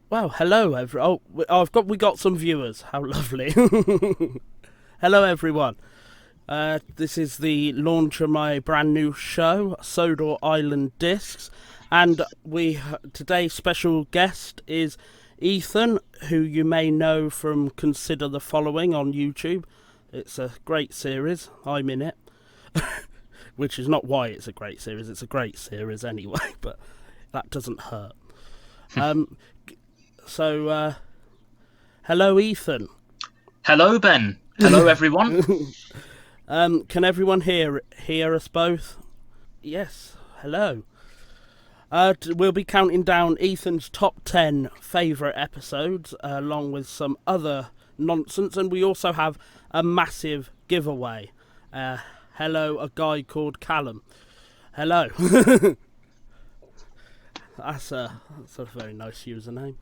Well, hello, we got some viewers. How lovely! Hello, everyone. This is the launch of my brand new show, Sodor Island Discs, and today's special guest is Ethan, who you may know from Consider the Following on YouTube. It's a great series. I'm in it, which is not why it's a great series. It's a great series anyway, but that doesn't hurt. So, hello, Ethan. Hello, Ben. Hello, everyone. Can everyone hear us both? Yes. Hello. We'll be counting down Ethan's top 10 favourite episodes, along with some other nonsense, and we also have a massive giveaway. Hello, a guy called Callum. Hello. That's a very nice username.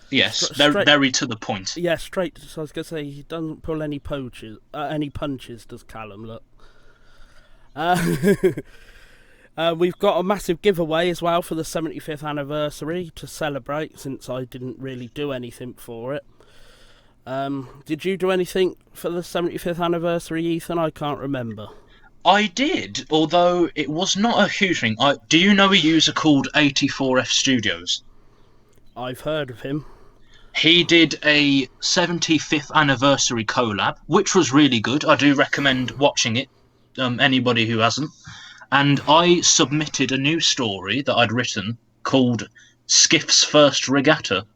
Yes, very to the point. Yeah, straight. So I was going to say, he doesn't pull any punches, does Callum, look. We've got a massive giveaway as well for the 75th anniversary to celebrate, since I didn't really do anything for it. Did you do anything for the 75th anniversary, Ethan? I can't remember. I did, although it was not a huge thing. Do you know a user called 84F Studios? I've heard of him. He did a 75th anniversary collab, which was really good. I do recommend watching it, anybody who hasn't. And I submitted a new story that I'd written called Skiff's First Regatta.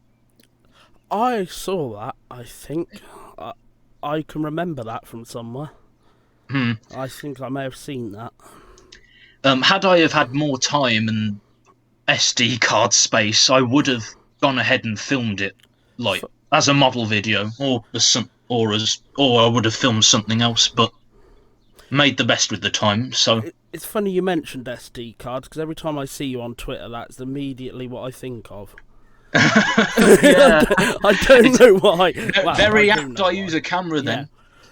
I saw that, I think. I can remember that from somewhere. I think I may have seen that. Had I have had more time and SD card space, I would have gone ahead and filmed it, like as a model video, or I would have filmed something else, but made the best with the time. So it's funny you mentioned SD cards, because every time I see you on Twitter, that's immediately what I think of. Yeah, I don't know why. Well, very apt. I use a camera then.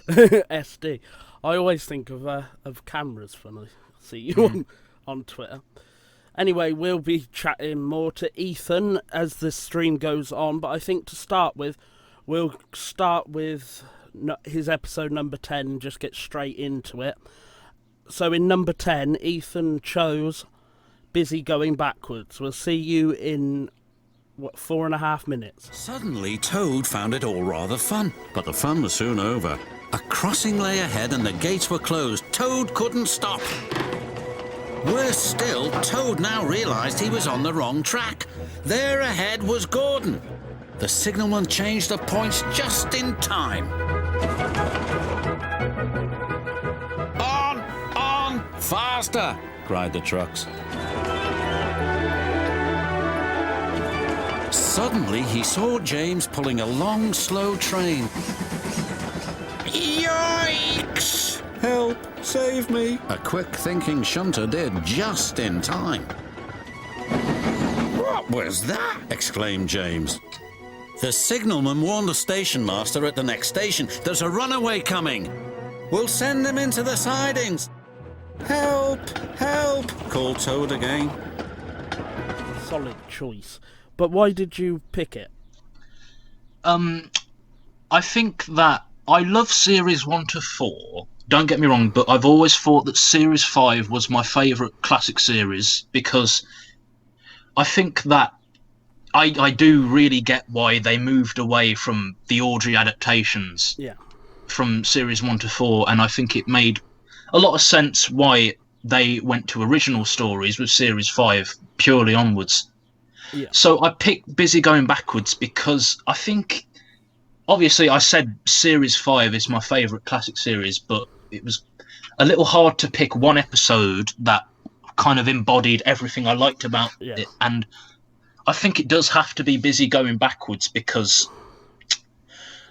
SD. I always think of cameras when I see you on Twitter. Anyway, we'll be chatting more to Ethan as the stream goes on, but I think to start with, we'll start with his episode number 10 and just get straight into it. So in number 10, Ethan chose Busy Going Backwards. We'll see you in 4.5 minutes. Suddenly, Toad found it all rather fun, but the fun was soon over. A crossing lay ahead and the gates were closed. Toad couldn't stop. Worse still, Toad now realised he was on the wrong track. There ahead was Gordon. The signalman changed the points just in time. On, faster, cried the trucks. Suddenly, he saw James pulling a long, slow train. Yikes! Help! Save me! A quick-thinking shunter did just in time. What was that? Exclaimed James. The signalman warned the station master at the next station. There's a runaway coming. We'll send him into the sidings. Help! Help! Called Toad again. Solid choice. But why did you pick it? I think that I love series 1 to 4. Don't get me wrong, but I've always thought that series 5 was my favourite classic series, because I think that I do really get why they moved away from the Audrey adaptations from series 1 to 4, and I think it made a lot of sense why they went to original stories with series 5 purely onwards. Yeah. So I picked Busy Going Backwards because I think, obviously I said series 5 is my favourite classic series, but it was a little hard to pick one episode that kind of embodied everything I liked about it. And I think it does have to be Busy Going Backwards because,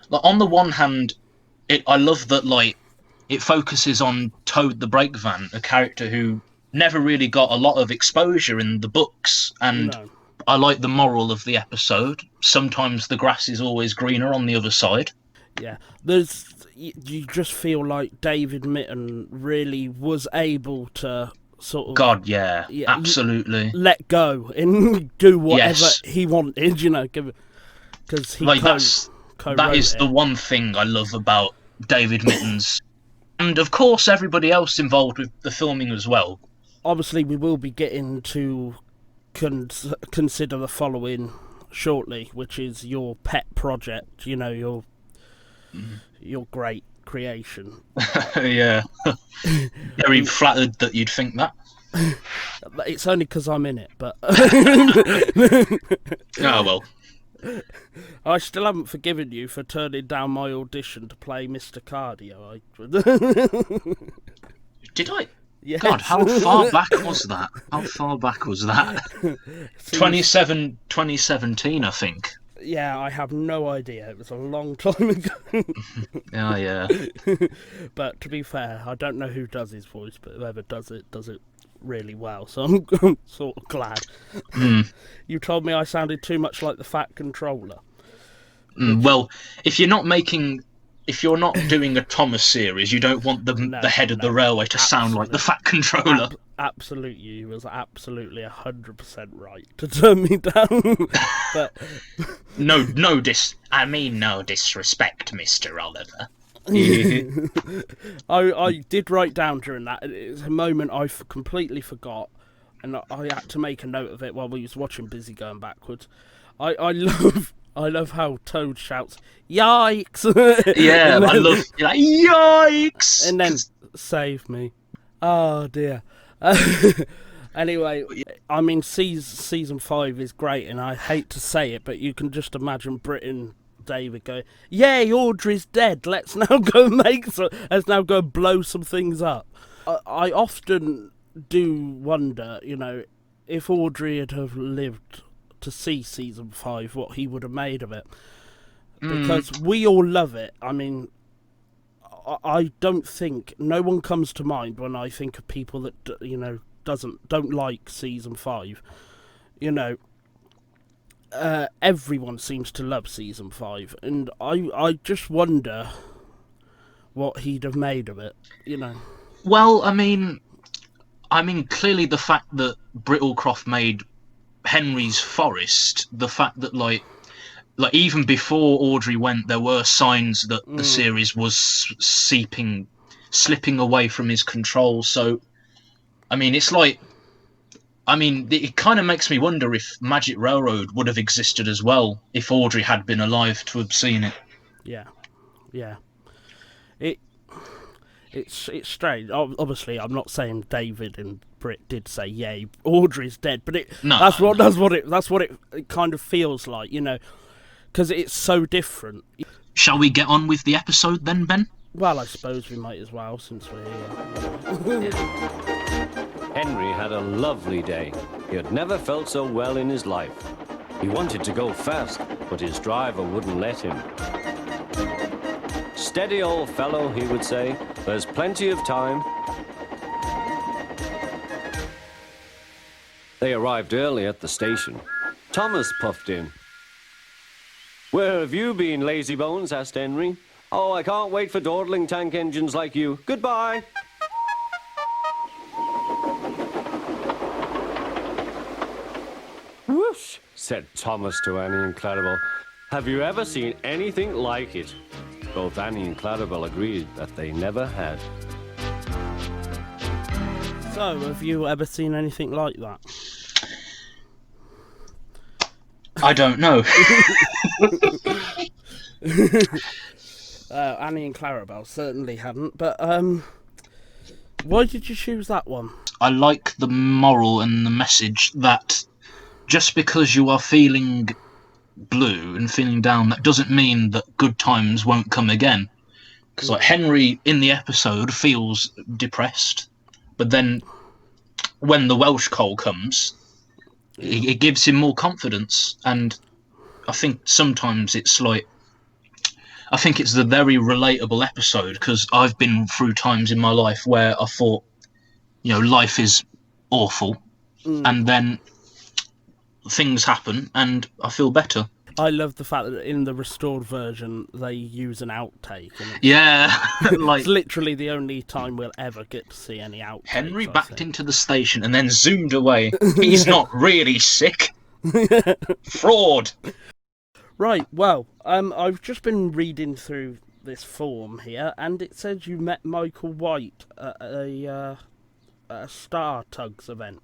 like, on the one hand, I love that, like, it focuses on Toad the Brake Van, a character who never really got a lot of exposure in the books, and I like the moral of the episode. Sometimes the grass is always greener on the other side. Yeah, you just feel like David Mitton really was able to sort of... God, yeah absolutely. Let go and do whatever he wanted, you know. because he Like co-wrote that is it. the one thing I love about David Mittens, and of course everybody else involved with the filming as well. Obviously, we will be getting to consider the following shortly, which is your pet project. You know, your great creation. Yeah, very flattered that you'd think that. It's only because I'm in it, but Oh well. I still haven't forgiven you for turning down my audition to play Mr. Cardio. Did I? Yes. God, how far back was that? 2017, I think. Yeah, I have no idea. It was a long time ago. Oh, yeah. But to be fair, I don't know who does his voice, but whoever does it really well. So I'm sort of glad. You told me I sounded too much like the Fat Controller. Well, if you're not doing a Thomas series, you don't want the head of the railway to sound like the Fat Controller. Absolutely, you was absolutely 100% right to turn me down. But no disrespect, Mr. Oliver. I did write down during that. It's a moment I completely forgot, and I had to make a note of it while we was watching Busy Going Backwards. I love how Toad shouts, "Yikes!" Yeah, I love like, "Yikes!" And then save me. Oh dear. Anyway, I mean, season 5 is great, and I hate to say it, but you can just imagine Britain. David going, "Yay, Audrey's dead. Let's now go let's now go blow some things up." I often do wonder, you know, if Audrey had have lived to see season 5, what he would have made of it, because we all love it. I mean, I don't think no one comes to mind when I think of people that don't like season 5. You know. Everyone seems to love season 5, and I just wonder what he'd have made of it, you know. Well, I mean, clearly the fact that Brittlecroft made Henry's Forest, the fact that like even before Audrey went, there were signs that the series was slipping away from his control. So, I mean, it's like. I mean, it kind of makes me wonder if Magic Railroad would have existed as well if Audrey had been alive to have seen it. Yeah. It's strange. Obviously, I'm not saying David and Britt did say, "Yay, Audrey's dead," but that's what it kind of feels like, you know, because it's so different. Shall we get on with the episode then, Ben? Well, I suppose we might as well, since we're here. Henry had a lovely day. He had never felt so well in his life. He wanted to go fast, but his driver wouldn't let him. "Steady, old fellow," he would say. "There's plenty of time." They arrived early at the station. Thomas puffed in. "Where have you been, lazybones?" asked Henry. "Oh, I can't wait for dawdling tank engines like you. Goodbye." "Whoosh," said Thomas to Annie and Clarabelle. "Have you ever seen anything like it?" Both Annie and Clarabelle agreed that they never had. So, have you ever seen anything like that? I don't know. Annie and Clarabelle certainly hadn't, but why did you choose that one? I like the moral and the message that just because you are feeling blue and feeling down, that doesn't mean that good times won't come again. Because like Henry in the episode feels depressed, but then when the Welsh coal comes, it gives him more confidence. And I think sometimes it's like, I think it's the very relatable episode, because I've been through times in my life where I thought, you know, life is awful, and then things happen and I feel better. I love the fact that in the restored version they use an outtake. And Yeah, like it's literally the only time we'll ever get to see any outtakes. Henry backed into the station and then zoomed away. He's not really sick. Fraud. Right, well, I've just been reading through this form here, and it says you met Michael White at a Star Tugs event.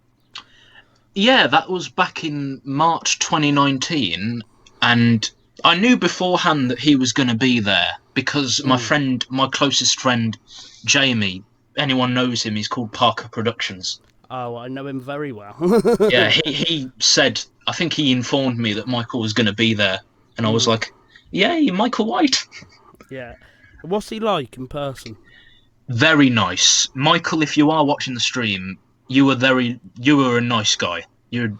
Yeah, that was back in March 2019, and I knew beforehand that he was going to be there because my closest friend, Jamie, anyone knows him, he's called Parker Productions. Oh, I know him very well. Yeah, he said, I think he informed me that Michael was going to be there, and I was like, yay, Michael White. Yeah. What's he like in person? Very nice. Michael, if you are watching the stream, you were a nice guy. You're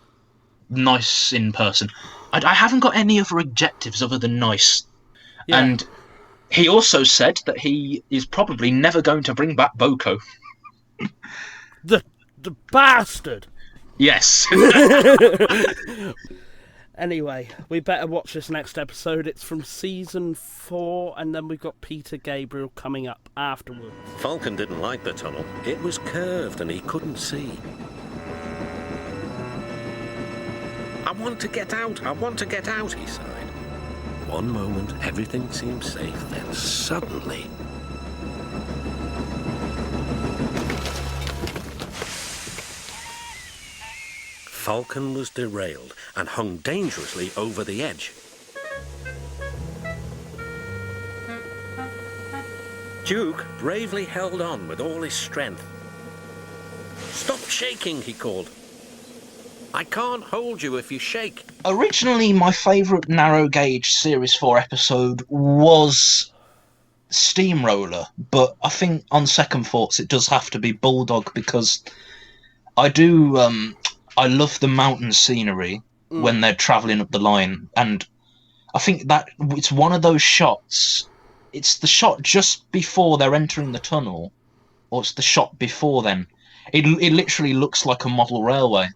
nice in person. I haven't got any other adjectives other than nice. Yeah. And he also said that he is probably never going to bring back Boko. The bastard! Yes. Anyway, we better watch this next episode. It's from season 4, and then we've got Peter Gabriel coming up afterwards. Falcon didn't like the tunnel. It was curved and he couldn't see. I want to get out, he sighed. One moment, everything seemed safe, then suddenly... Falcon was derailed and hung dangerously over the edge. Duke bravely held on with all his strength. Stop shaking, he called. I can't hold you if you shake. Originally, my favourite narrow gauge Series 4 episode was Steamroller, but I think on second thoughts it does have to be Bulldog because I love the mountain scenery when they're travelling up the line, and I think that it's one of those shots. It's the shot just before they're entering the tunnel, or it's the shot before then. It literally looks like a model railway.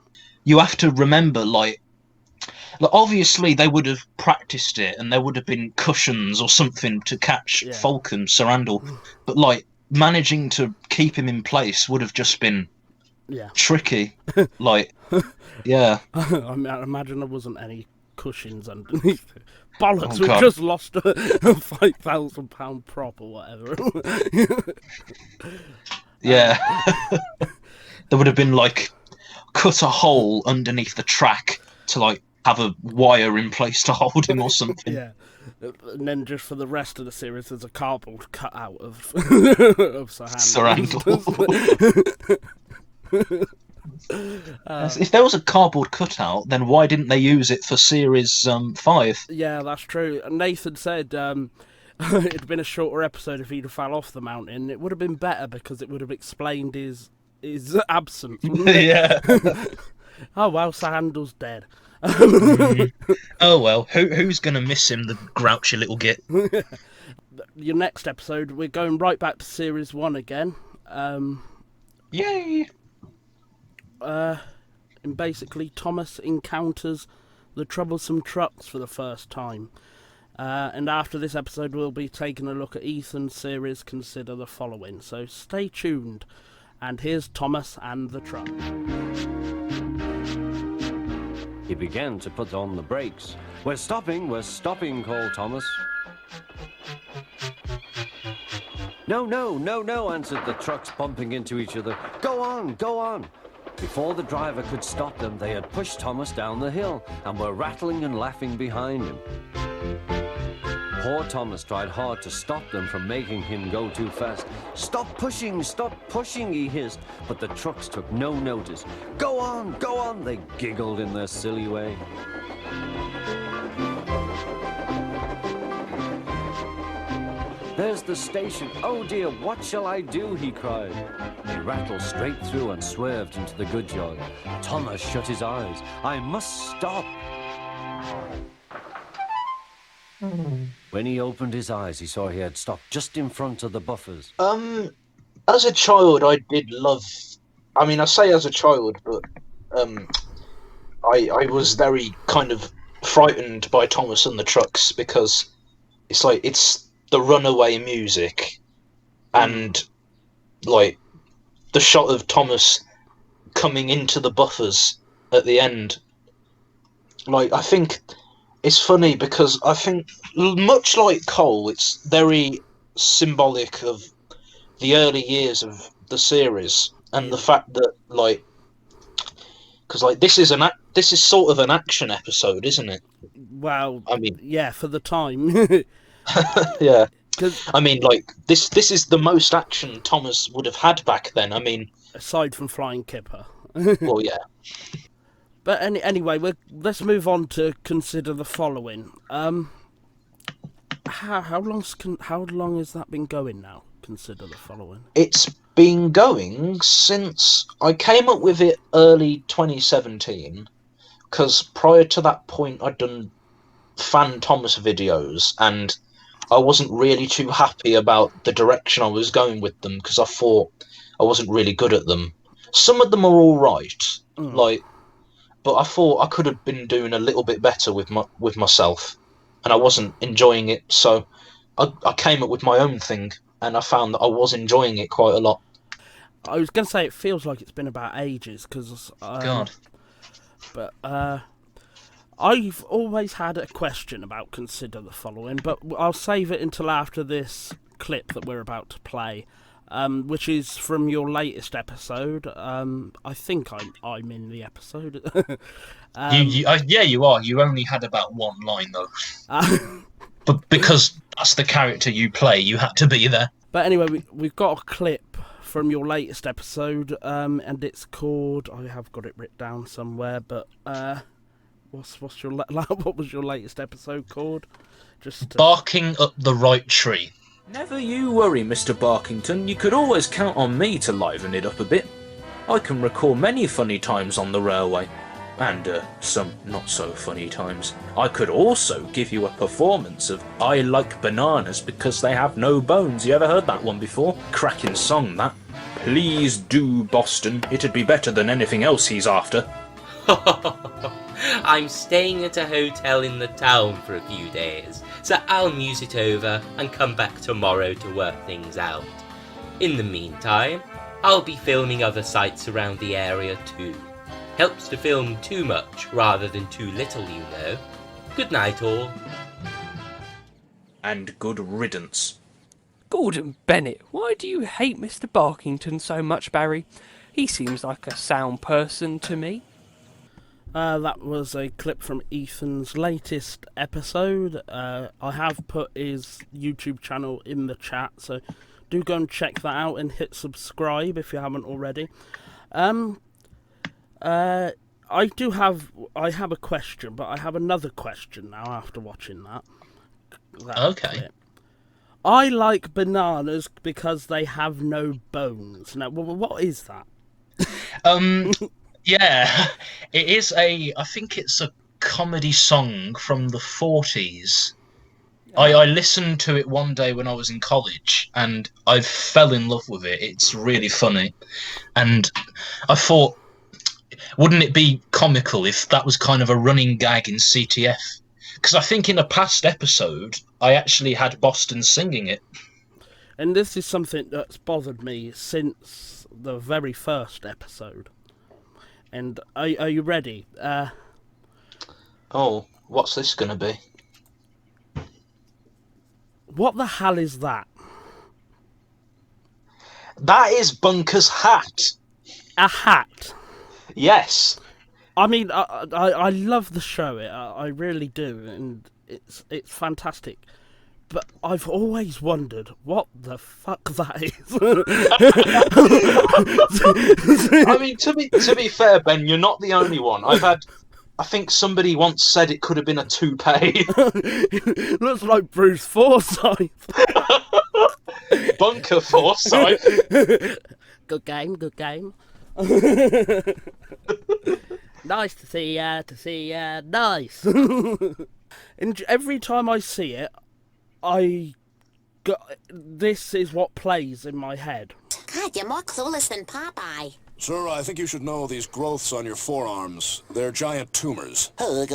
You have to remember, like obviously they would have practiced it, and there would have been cushions or something to catch Falcon, Sarandel, but like managing to keep him in place would have just been tricky. Like, yeah. I imagine there wasn't any cushions underneath it. Bollocks, we've just lost a £5,000 prop or whatever. Yeah. There would have been, like, cut a hole underneath the track to, like, have a wire in place to hold him or something. Yeah. And then just for the rest of the series, there's a cardboard cutout of Sarandel. If there was a cardboard cutout, then why didn't they use it for Series 5? Yeah, that's true. Nathan said it'd been a shorter episode if he'd have fell off the mountain. It would have been better because it would have explained his absence. Yeah. Oh well, Sarandel's dead. Oh well, who's gonna miss him, the grouchy little git? Your next episode, we're going right back to Series 1 again. Yay! And basically Thomas encounters the troublesome trucks for the first time. And after this episode, we'll be taking a look at Ethan's series Consider the Following. So stay tuned. And here's Thomas and the truck. He began to put on the brakes. We're stopping, called Thomas. No, answered the trucks, bumping into each other. Go on. Before the driver could stop them, they had pushed Thomas down the hill and were rattling and laughing behind him. Poor Thomas tried hard to stop them from making him go too fast. Stop pushing, he hissed, but the trucks took no notice. Go on, they giggled in their silly way. There's the station. Oh dear, what shall I do? He cried. He rattled straight through and swerved into the goods yard. Thomas shut his eyes. I must stop. When he opened his eyes, he saw he had stopped just in front of the buffers. As a child, I did love... I mean, I say as a child, but I was very kind of frightened by Thomas and the Trucks because it's like, it's the runaway music and, like, the shot of Thomas coming into the buffers at the end. Like, I think it's funny because I think, much like Cole, it's very symbolic of the early years of the series and the fact that, like, because like this is sort of an action episode, isn't it? Well, I mean, yeah, for the time. yeah. 'Cause I mean, like this is the most action Thomas would have had back then. I mean, aside from Flying Kipper. well, yeah. But anyway, let's move on to consider the following. How long has that been going now? Consider the following. It's been going since I came up with it early 2017. Because prior to that point, I'd done fan Thomas videos, and I wasn't really too happy about the direction I was going with them because I thought I wasn't really good at them. Some of them are all right, but I thought I could have been doing a little bit better with myself, and I wasn't enjoying it. So I came up with my own thing, and I found that I was enjoying it quite a lot. I was going to say it feels like it's been about ages because God. But I've always had a question about consider the following, but I'll save it until after this clip that we're about to play, which is from your latest episode. I think I'm in the episode. Yeah, you are. You only had about one line though, but because that's the character you play, you had to be there. But anyway, we've got a clip from your latest episode, and it's called. I have got it written down somewhere, but what was your latest episode called? Just Barking up the right tree. Never you worry, Mr. Barkington. You could always count on me to liven it up a bit. I can recall many funny times on the railway, and some not so funny times. I could also give you a performance of I Like Bananas Because They Have No Bones. You ever heard that one before? Cracking song, that. Please do, Boston. It'd be better than anything else he's after. I'm staying at a hotel in the town for a few days, so I'll muse it over and come back tomorrow to work things out. In the meantime, I'll be filming other sites around the area too. Helps to film too much rather than too little, you know. Good night, all. And good riddance. Gordon Bennett, why do you hate Mr. Barkington so much, Barry? He seems like a sound person to me. That was a clip from Ethan's latest episode. I have put his YouTube channel in the chat, so do go and check that out and hit subscribe if you haven't already. I have a question, but I have another question now after watching that Okay. clip. I like bananas because they have no bones. Now, what is that? Yeah, it is I think it's a comedy song from the 40s. I listened to it one day when I was in college, and I fell in love with it. It's really funny. And I thought, wouldn't it be comical if that was kind of a running gag in CTF? Because I think in a past episode, I actually had Boston singing it. And this is something that's bothered me since the very first episode. And are you ready? Oh, what's this going to be? What the hell is that? That is Bunker's hat. A hat. Yes. I mean, I love the show. I really do, and it's fantastic. But I've always wondered what the fuck that is. I mean, to be fair, Ben, you're not the only one. I think somebody once said it could have been a toupee. Looks like Bruce Forsyth. Bunker Forsyth. Good game. Nice to see nice. And every time I see it, this is what plays in my head. God, you're more clueless than Popeye. Sir, I think you should know these growths on your forearms. They're giant tumors. Oh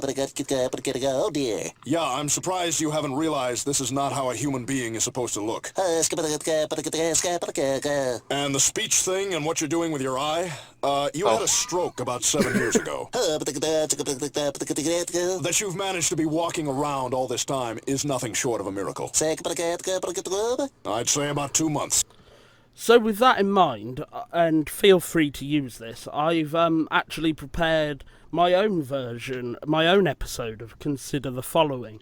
dear. Yeah, I'm surprised you haven't realized this is not how a human being is supposed to look. And the speech thing and what you're doing with your eye? You had a stroke about 7 years ago. That you've managed to be walking around all this time is nothing short of a miracle. I'd say about 2 months. So with that in mind, and feel free to use this, I've actually prepared my own version, my own episode of Consider the Following,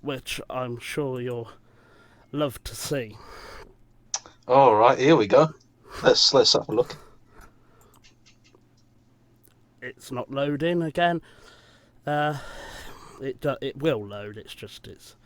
which I'm sure you'll love to see. All right, here we go. Let's have a look. It's not loading again. It will load. It's.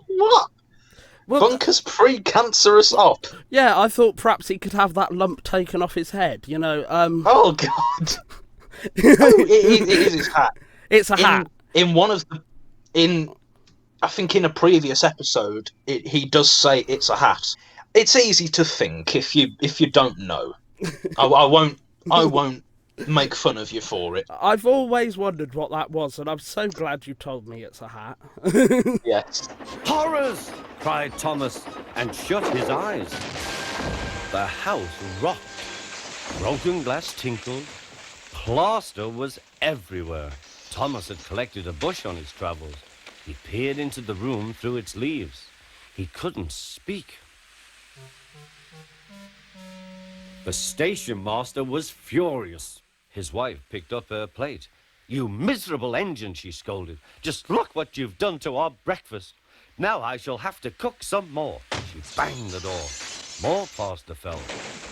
What? Well, Bunker's pre-cancerous op. Yeah, I thought perhaps he could have that lump taken off his head. You know. Oh God! It is his hat. It's a hat. In one of the, I think in a previous episode, he does say it's a hat. It's easy to think if you don't know. I won't make fun of you for it. I've always wondered what that was, and I'm so glad you told me it's a hat. Yes. Horrors! Cried Thomas, and shut his eyes. The house rocked. Broken glass tinkled. Plaster was everywhere. Thomas had collected a bush on his travels. He peered into the room through its leaves. He couldn't speak. The station master was furious. His wife picked up her plate. "You miserable engine," she scolded. "Just look what you've done to our breakfast. Now I shall have to cook some more." She banged the door. More plaster fell.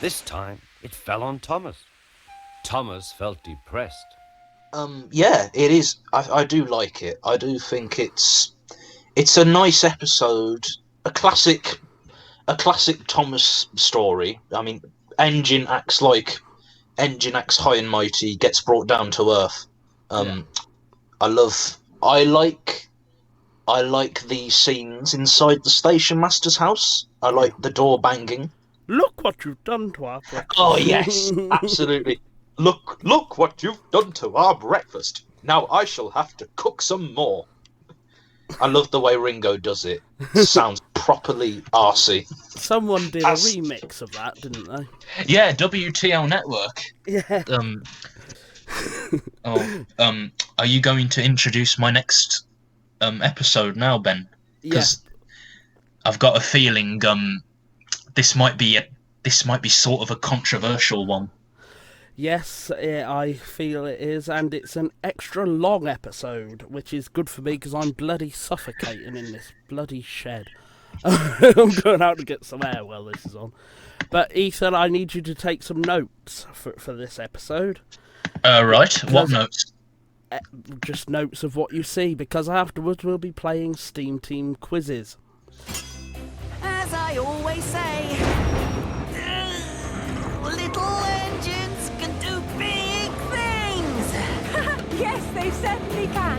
This time it fell on Thomas. Thomas felt depressed. Yeah, it is. I do like it. I do think it's a nice episode, a classic Thomas story. I mean, engine acts high and mighty, gets brought down to earth. I like the scenes inside the station master's house. I like the door banging. Look what you've done to our breakfast. Oh yes, absolutely. Look what you've done to our breakfast. Now I shall have to cook some more. I love the way Ringo does it. Sounds properly arsey. Someone did a remix of that, didn't they? Yeah, WTL Network. Yeah. Are you going to introduce my next episode now, Ben? Because I've got a feeling this might be sort of a controversial one. Yes, I feel it is, and it's an extra long episode, which is good for me because I'm bloody suffocating in this bloody shed. I'm going out to get some air while this is on. But Ethan, I need you to take some notes for this episode. Right, what notes? Just notes of what you see, because afterwards we'll be playing SteamTeam Quizzes. As I always say, little engines can do big things. Yes, they certainly can.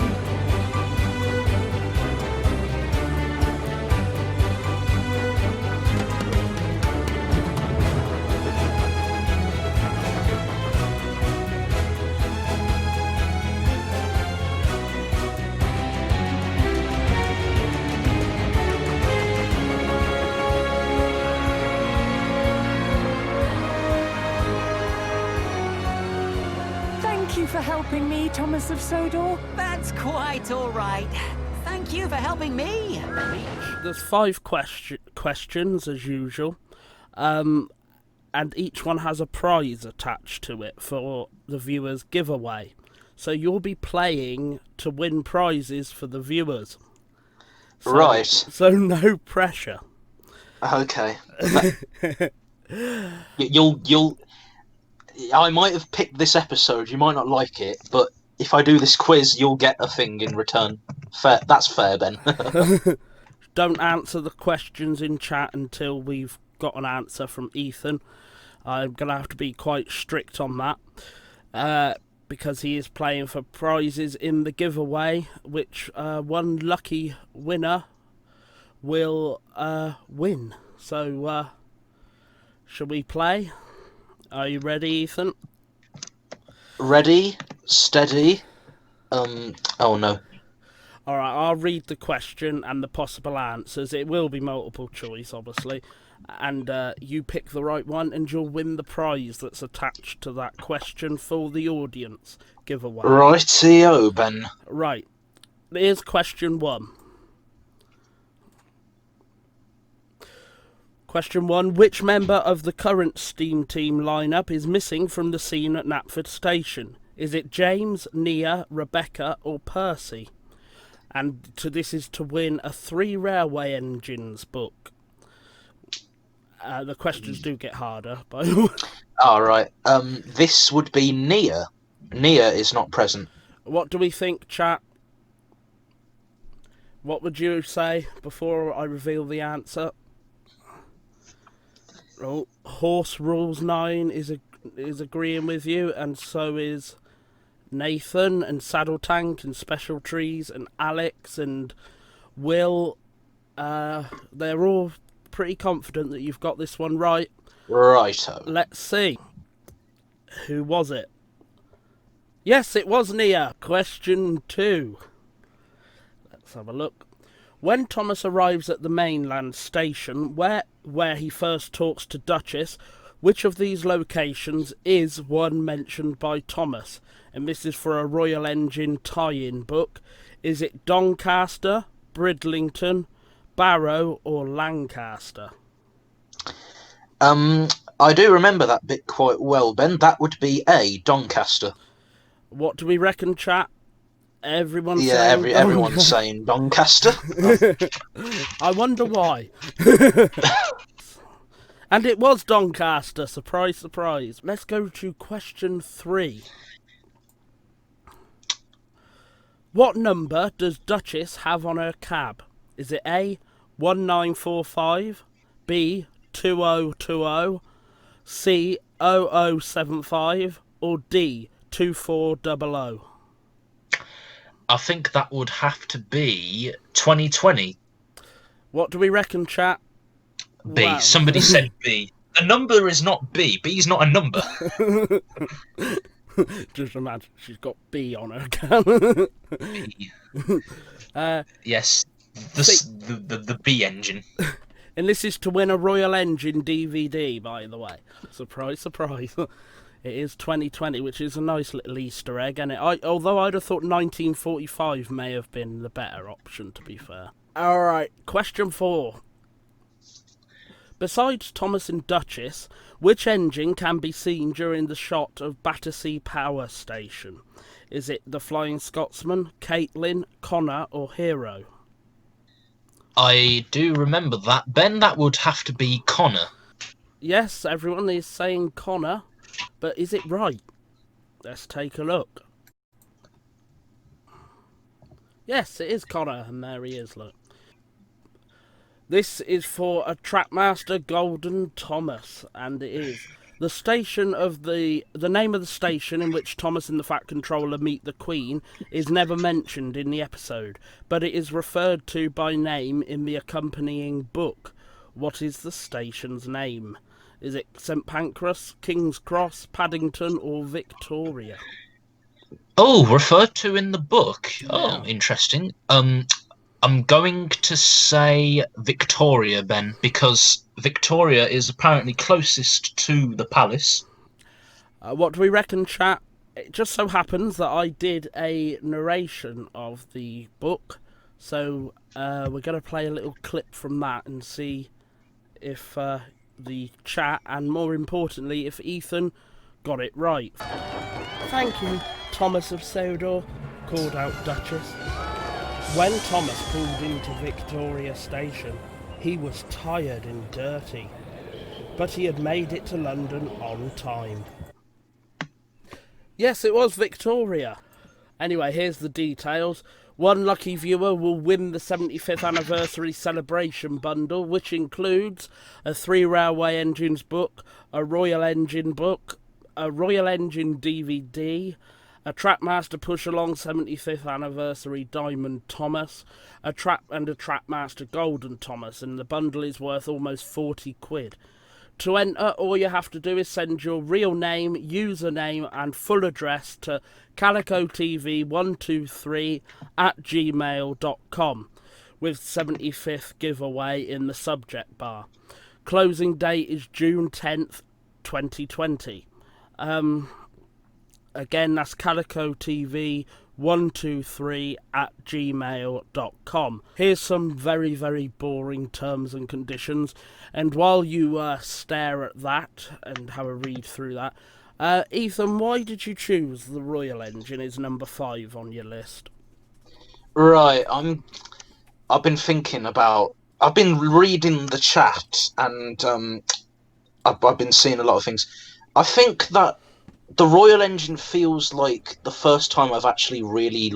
For helping me, Thomas of Sodor. That's quite all right. Thank you for helping me. There's 5 questions as usual, and each one has a prize attached to it for the viewers' giveaway. So you'll be playing to win prizes for the viewers. Right. So no pressure. Okay. You'll. I might have picked this episode. You might not like it, but if I do this quiz, you'll get a thing in return. Fair. That's fair, Ben. don't answer the questions in chat until we've got an answer from Ethan. I'm going to have to be quite strict on that, because he is playing for prizes in the giveaway, which one lucky winner will win. So, shall we play? Are you ready, Ethan? Ready, steady. Oh no. Alright, I'll read the question and the possible answers. It will be multiple choice, obviously. And you pick the right one and you'll win the prize that's attached to that question for the audience giveaway. Rightio, Ben. Right. Here's question 1. Question 1. Which member of the current SteamTeam lineup is missing from the scene at Knapford Station? Is it James, Nia, Rebecca or Percy? And this is to win a 3 Railway Engines book. The questions do get harder, by the way. Alright, this would be Nia. Nia is not present. What do we think, chat? What would you say before I reveal the answer? Oh, Horse Rules 9 is agreeing with you, and so is Nathan and Saddle Tank and Special Trees and Alex and Will. They're all pretty confident that you've got this one right. Righto. Let's see. Who was it? Yes, it was Nia. Question 2. Let's have a look. When Thomas arrives at the Mainland Station, where he first talks to Duchess, which of these locations is one mentioned by Thomas? And this is for a Royal Engine tie-in book. Is it Doncaster, Bridlington, Barrow or Lancaster? I do remember that bit quite well, Ben. That would be A, Doncaster. What do we reckon, chat? Everyone's everyone's saying Doncaster. I wonder why. And it was Doncaster. Surprise, surprise. Let's go to question 3. What number does Duchess have on her cab? Is it A, 1945, B, 2020, C, 0075, or D, 2400? I think that would have to be 2020. What do we reckon, chat? B. Wow. Somebody said B. The number is not B. B is not a number. Just imagine she's got B on her cab. B. Yes. The B engine. And this is to win a Royal Engine DVD, by the way. Surprise, surprise. It is 2020, which is a nice little Easter egg, and although I'd have thought 1945 may have been the better option, to be fair. Alright, question 4. Besides Thomas and Duchess, which engine can be seen during the shot of Battersea Power Station? Is it the Flying Scotsman, Caitlin, Connor, or Hero? I do remember that. Ben, that would have to be Connor. Yes, everyone is saying Connor, but is it right? Let's take a look. Yes, it is Connor, and there he is, look. This is for a Trackmaster Golden Thomas, and it is the station of the name of the station in which Thomas and the Fat Controller meet the Queen is never mentioned in the episode, but it is referred to by name in the accompanying book. What is the station's name? Is it St Pancras, King's Cross, Paddington, or Victoria? Oh, referred to in the book. Yeah. Oh, interesting. I'm going to say Victoria, Ben, because Victoria is apparently closest to the palace. What do we reckon, chat? It just so happens that I did a narration of the book, so we're going to play a little clip from that and see if the chat, and more importantly, if Ethan got it right. Thank you, Thomas of Sodor, called out Duchess. When Thomas pulled into Victoria Station, he was tired and dirty, but he had made it to London on time. Yes, it was Victoria. Anyway, here's the details. One lucky viewer will win the 75th anniversary celebration bundle, which includes a 3 Railway Engines book, a Royal Engine book, a Royal Engine DVD, a Trackmaster Push Along 75th Anniversary Diamond Thomas, a Trackmaster Golden Thomas, and the bundle is worth almost 40 quid. To enter, all you have to do is send your real name, username and full address to calicotv123@gmail.com with 75th giveaway in the subject bar. Closing date is June 10th, 2020. Again, that's calicotv123@gmail.com. Here's some very, very boring terms and conditions. And while you stare at that and have a read through that, Ethan, why did you choose the Royal Engine as number 5 on your list? Right, I've been thinking about... I've been reading the chat, and I've been seeing a lot of things. I think that the Royal Engine feels like the first time I've actually really,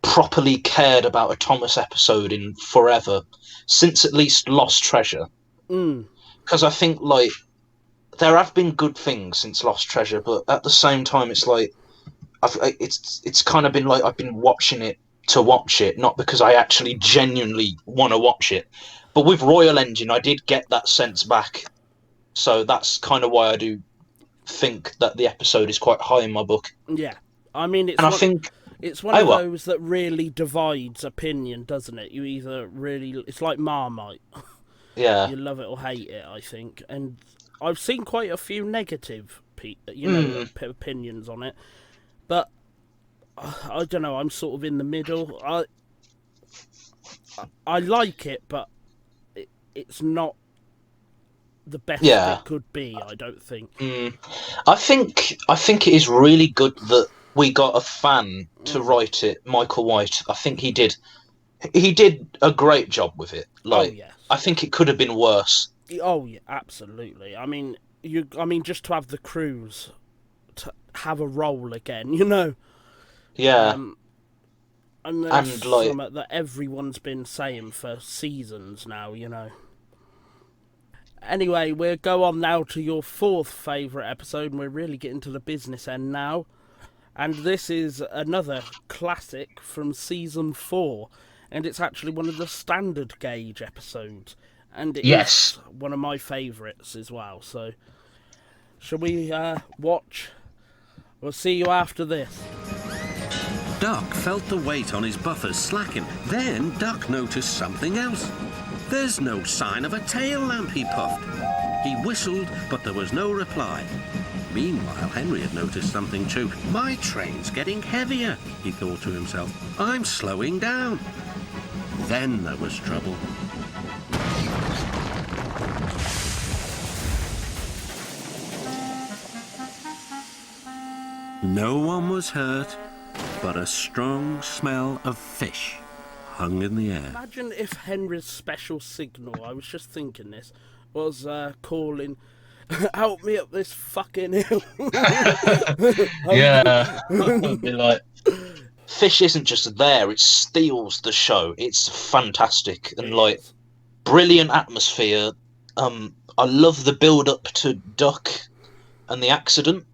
properly cared about a Thomas episode in forever, since at least Lost Treasure. Because I think, there have been good things since Lost Treasure, but at the same time, it's it's kind of been like I've been watching it to watch it, not because I actually genuinely want to watch it. But with Royal Engine, I did get that sense back, so that's kind of why I do think that the episode is quite high in my book. Yeah, I mean, it's one of those that really divides opinion, doesn't it? You either really... It's like Marmite. Yeah. You love it or hate it, I think. And I've seen quite a few negative opinions on it. But, I don't know, I'm sort of in the middle. I like it, but it's not the best it could be, I don't think. I think it is really good that we got a fan to write it, Michael White. I think he did a great job with it. I think it could have been worse. Oh yeah, absolutely. I mean, just to have the crews to have a role again, you know. Yeah. And that's something that everyone's been saying for seasons now, you know. Anyway, we'll go on now to your 4th favourite episode, and we're really getting to the business end now. And this is another classic from Season 4, and it's actually one of the standard gauge episodes. And it is one of my favourites as well, so... Shall we watch? We'll see you after this. Duck felt the weight on his buffers slacken. Then Duck noticed something else. There's no sign of a tail lamp, he puffed. He whistled, but there was no reply. Meanwhile, Henry had noticed something too. My train's getting heavier, he thought to himself. I'm slowing down. Then there was trouble. No one was hurt, but a strong smell of fish hung in the air. Imagine if Henry's special signal, I was just thinking this, was calling, help me up this fucking hill. Yeah. I'd be like, fish isn't just there, it steals the show. It's fantastic and brilliant atmosphere. I love the build up to Duck and the accident.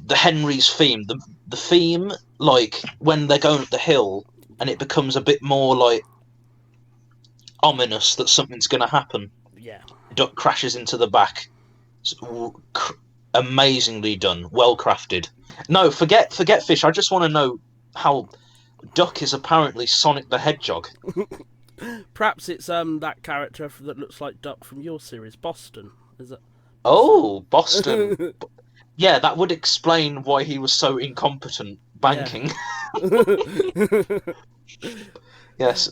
The Henry's theme, the theme, when they're going up the hill and it becomes a bit more ominous that something's going to happen. Yeah. Duck crashes into the back. It's amazingly done, well crafted. No, forget fish. I just want to know how Duck is apparently Sonic the Hedgehog. Perhaps it's that character that looks like Duck from your series, Boston. Is it? Oh, Boston. Yeah, that would explain why he was so incompetent banking. Yeah. Yes,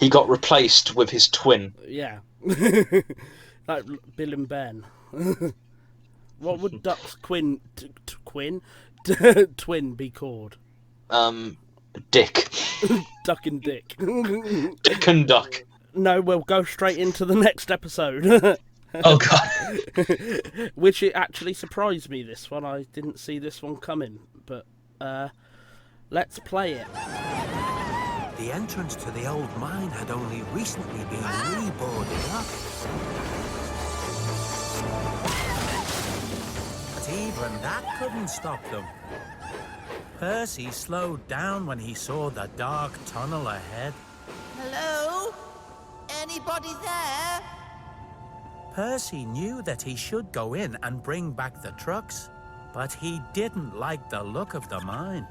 he got replaced with his twin. Yeah. Like Bill and Ben. What would Duck's twin be called? Dick. Duck and Dick. Dick and Duck. No, we'll go straight into the next episode. Oh, God. Which it actually surprised me, this one. I didn't see this one coming. But Let's play it. The entrance to the old mine had only recently been reboarded up. But even that couldn't stop them. Percy slowed down when he saw the dark tunnel ahead. Hello? Anybody there? Percy knew that he should go in and bring back the trucks, but he didn't like the look of the mine.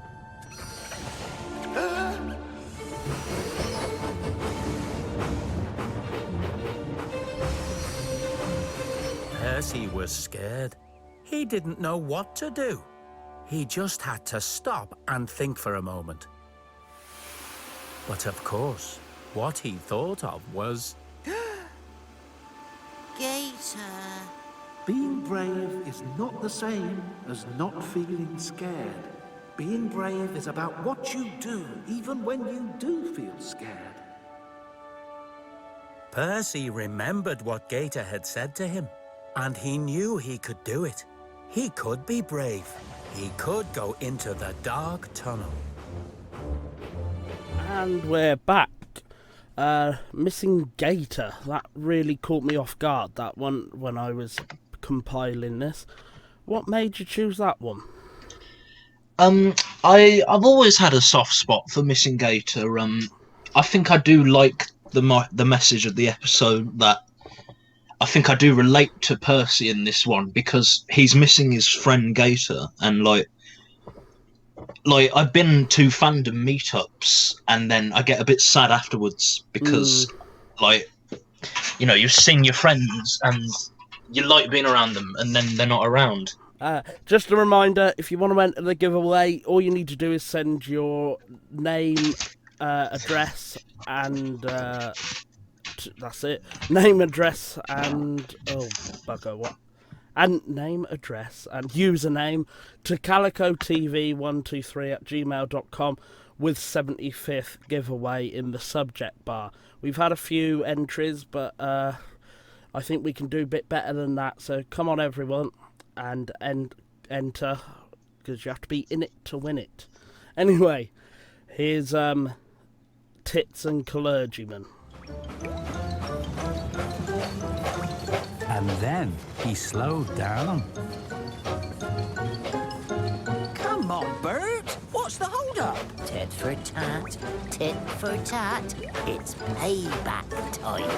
Percy was scared. He didn't know what to do. He just had to stop and think for a moment. But of course, what he thought of was... Gator. Being brave is not the same as not feeling scared. Being brave is about what you do, even when you do feel scared. Percy remembered what Gator had said to him, and he knew he could do it. He could be brave. He could go into the dark tunnel. And we're back. Missing Gator. That really caught me off guard, that one, when I was compiling this. What made you choose that one? I've always had a soft spot for Missing Gator. I think I do like the message of the episode, that I think I do relate to Percy in this one, because he's missing his friend Gator, and like I've been to fandom meetups, and then I get a bit sad afterwards because, like, you know, you've seen your friends and you like being around them, and then they're not around. Just a reminder, if you want to enter the giveaway, all you need to do is send your name, address, and that's it. Name, address, and and name, address, and username to Calico TV 123@gmail.com with 75th giveaway in the subject bar. We've had a few entries, but I think we can do a bit better than that. So come on, everyone, and enter, because you have to be in it to win it. Anyway, here's Tits and Clergyman. And then he slowed down. Come on, Bert. What's the hold-up? Tit for tat, tit for tat. It's payback time.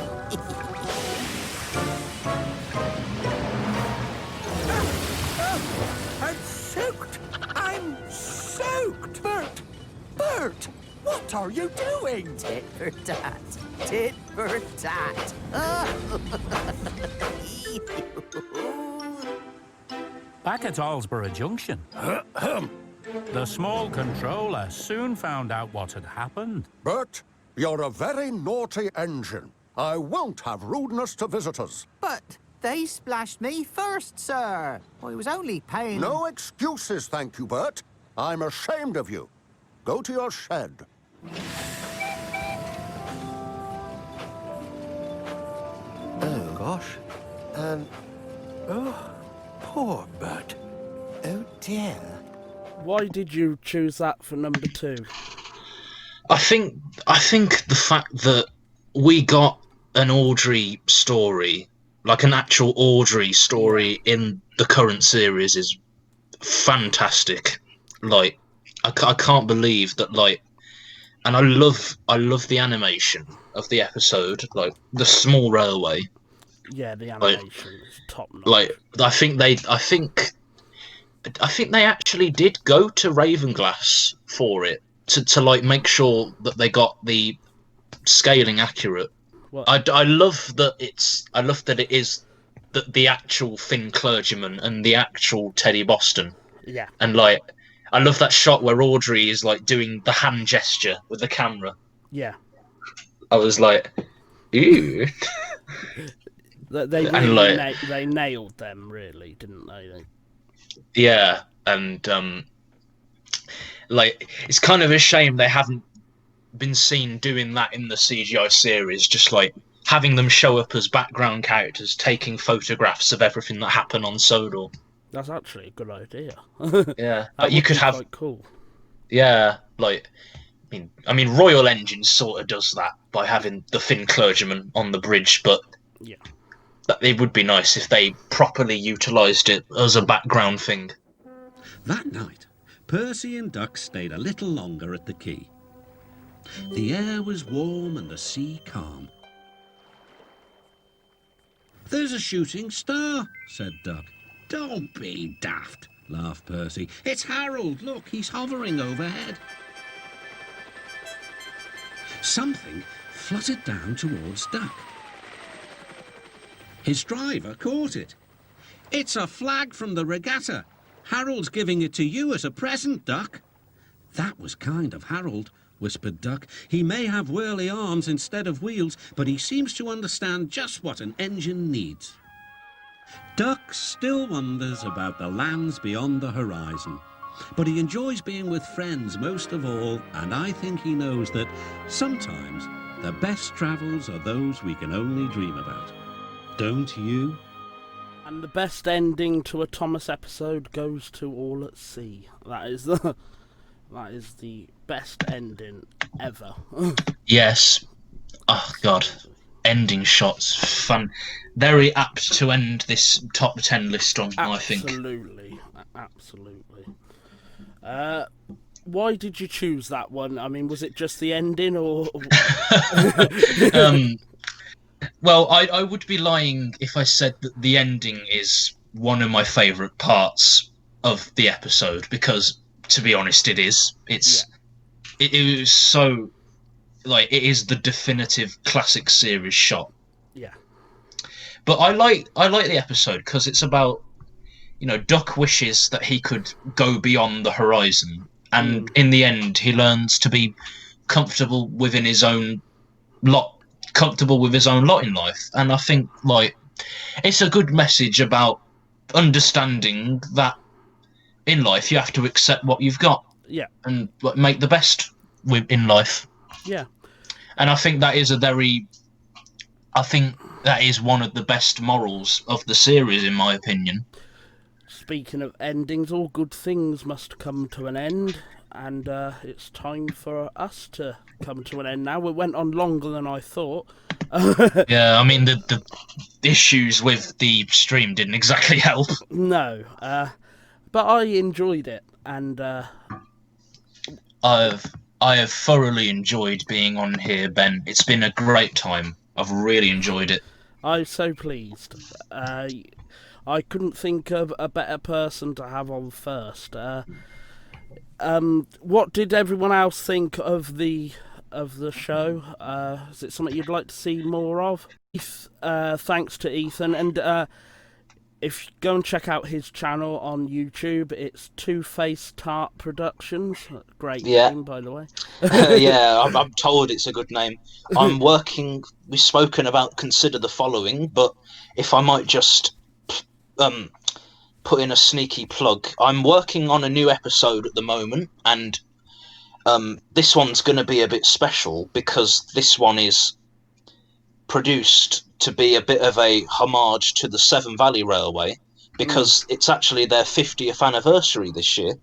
I'm soaked! I'm soaked! Bert! What are you doing? Tit for tat, tit for tat. Back at Alsborough Junction, the small controller soon found out what had happened. Bert, you're a very naughty engine. I won't have rudeness to visitors. But they splashed me first, sir. I was only paying... No excuses, thank you, Bert. I'm ashamed of you. Go to your shed. Oh, gosh. Oh, poor Bert. Oh, dear. Why did you choose that for number 2? I think the fact that we got an Audrey story, like an actual Audrey story in the current series, is fantastic. Like, I can't believe that, like, and I love the animation of the episode, like the small railway. Yeah, the animation is top notch. Like, I think they actually did go to Ravenglass for it to like make sure that they got the scaling accurate. I love that it is the actual Finn Clergyman and the actual Teddy Boston. Yeah. And like, I love that shot where Audrey is like doing the hand gesture with the camera. Yeah. I was like, ew. They really they nailed them, really, didn't they? Yeah, and like, it's kind of a shame they haven't been seen doing that in the CGI series, just like having them show up as background characters, taking photographs of everything that happened on Sodor. That's actually a good idea. Yeah, but you could have quite cool. Yeah, Like, I mean, Royal Engines sort of does that by having the Finn clergyman on the bridge, but yeah, it would be nice if they properly utilised it as a background thing. That night, Percy and Duck stayed a little longer at the quay. The air was warm and the sea calm. "There's a shooting star," said Duck. "Don't be daft," laughed Percy. "It's Harold. Look, he's hovering overhead." Something fluttered down towards Duck. His driver caught it. "It's a flag from the regatta. Harold's giving it to you as a present, Duck." "That was kind of Harold," whispered Duck. "He may have whirly arms instead of wheels, but he seems to understand just what an engine needs." Duck still wonders about the lands beyond the horizon, but he enjoys being with friends most of all, and I think he knows that sometimes the best travels are those we can only dream about. Don't you? And the best ending to a Thomas episode goes to All at Sea. That is the best ending ever. Yes. Oh, God. Ending shots. Fun. Very apt to end this top 10 list on, I think. Absolutely. Absolutely. Why did you choose that one? I mean, was it just the ending, or...? Well, I would be lying if I said that the ending is one of my favourite parts of the episode, because, to be honest, it is. It is so... Like, it is the definitive classic series shot. Yeah. But I like the episode because it's about, Duck wishes that he could go beyond the horizon, and in the end he learns to be comfortable within his own lot in life. And I think, it's a good message about understanding that in life you have to accept what you've got. Yeah. And make the best in life. Yeah. And I think that is one of the best morals of the series, in my opinion. Speaking of endings, all good things must come to an end, and it's time for us to come to an end now. We went on longer than I thought. Yeah, I mean, the issues with the stream didn't exactly help. No, but I enjoyed it, and I have thoroughly enjoyed being on here, Ben. It's been a great time. I've really enjoyed it. I'm so pleased. I couldn't think of a better person to have on first. What did everyone else think of the show? Is it something you'd like to see more of? Thanks to Ethan, and if you go and check out his channel on YouTube, it's Two-Faced Tart Productions. Great name, by the way. Yeah, I'm told it's a good name. We've spoken about Consider the Following, but if I might just put in a sneaky plug, I'm working on a new episode at the moment, and this one's going to be a bit special because this one is produced to be a bit of a homage to the Severn Valley Railway, because it's actually their 50th anniversary this year.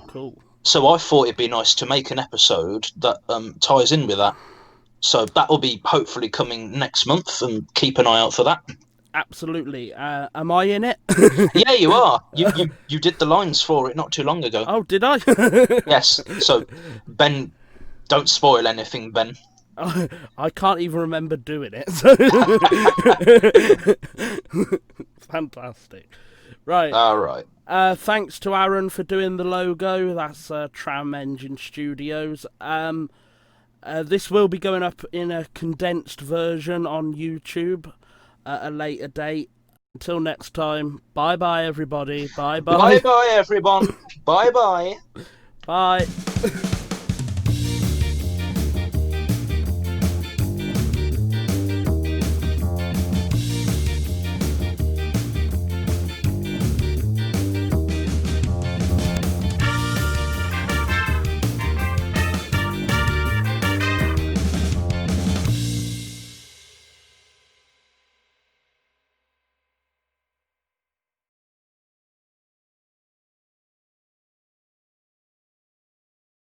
Cool. So I thought it'd be nice to make an episode that ties in with that. So that will be hopefully coming next month, and keep an eye out for that. Absolutely. Am I in it? Yeah, you are. You did the lines for it not too long ago. Oh, did I? Yes. So, Ben, don't spoil anything, Ben. I can't even remember doing it. Fantastic. Right. All right. Thanks to Aaron for doing the logo. That's Tram Engine Studios. This will be going up in a condensed version on YouTube at a later date. Until next time, bye-bye, everybody. Bye-bye. Bye-bye, everyone. Bye-bye. Bye.